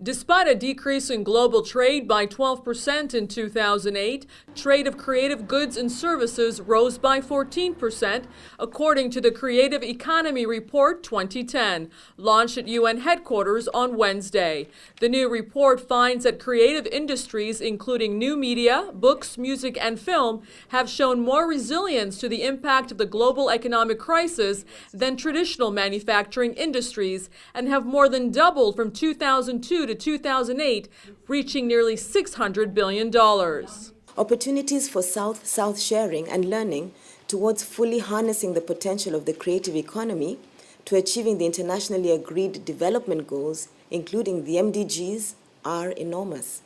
Despite a decrease in global trade by 12% in 2008, trade of creative goods and services rose by 14%, according to the Creative Economy Report 2010, launched at UN headquarters on Wednesday. The new report finds that creative industries, including new media, books, music, and film, have shown more resilience to the impact of the global economic crisis than traditional manufacturing industries, and have more than doubled from 2002 to 2008, reaching nearly $600 billion. Opportunities for South-South sharing and learning towards fully harnessing the potential of the creative economy to achieving the internationally agreed development goals, including the MDGs, are enormous.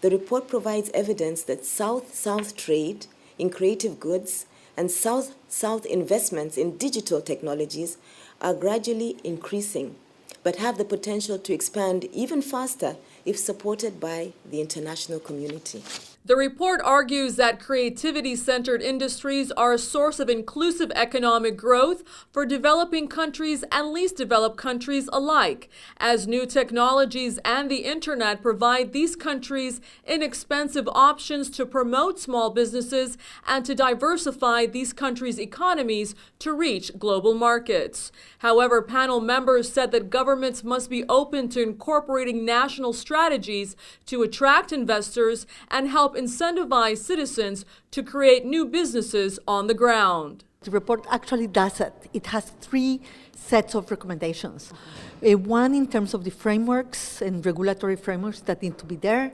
The report provides evidence that South-South trade in creative goods and South-South investments in digital technologies are gradually increasing, but have the potential to expand even faster if supported by the international community. The report argues that creativity-centered industries are a source of inclusive economic growth for developing countries and least developed countries alike, as new technologies and the internet provide these countries inexpensive options to promote small businesses and to diversify these countries' economies to reach global markets. However, panel members said that governments must be open to incorporating national strategies to attract investors and help incentivize citizens to create new businesses on the ground. The report actually does it. It has three sets of recommendations. One in terms of the frameworks and regulatory frameworks that need to be there.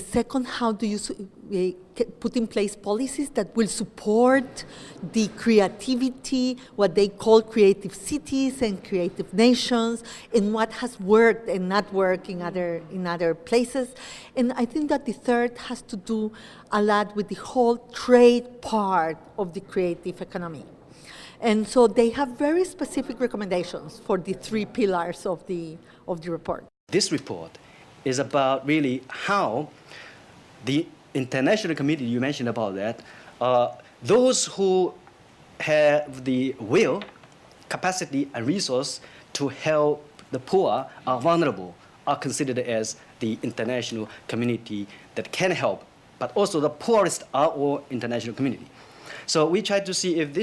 Second, how do you put in place policies that will support the creativity, what they call creative cities and creative nations, and what has worked and not worked in other places. And I think that the third has to do a lot with the whole trade part of the creative economy. And so they have very specific recommendations for the three pillars of the report. This report is about really how the international community, you mentioned about that, those who have the will, capacity, and resource to help the poor are vulnerable, are considered as the international community that can help, but also the poorest are all international community. So we try to see if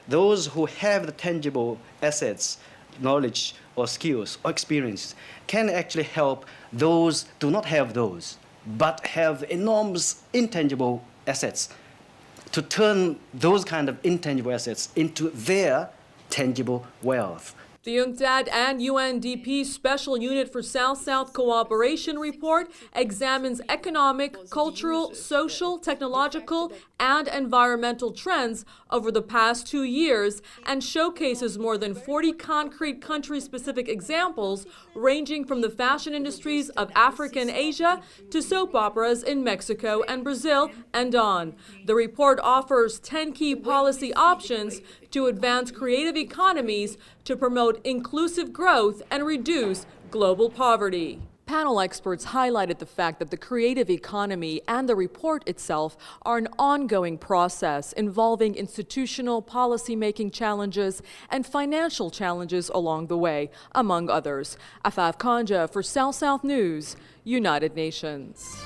those who have the tangible assets, knowledge, or skills, or experience, can actually help those do not have those, but have enormous intangible assets, to turn those kind of intangible assets into their tangible wealth. The UNCTAD and UNDP Special Unit for South-South Cooperation report examines economic, cultural, social, technological, and environmental trends over the past 2 years and showcases more than 40 concrete country-specific examples ranging from the fashion industries of Africa and Asia to soap operas in Mexico and Brazil and on. The report offers 10 key policy options to advance creative economies to promote inclusive growth and reduce global poverty. Panel experts highlighted the fact that the creative economy and the report itself are an ongoing process involving institutional policy-making challenges and financial challenges along the way, among others. Afaf Kanja for South-South News, United Nations.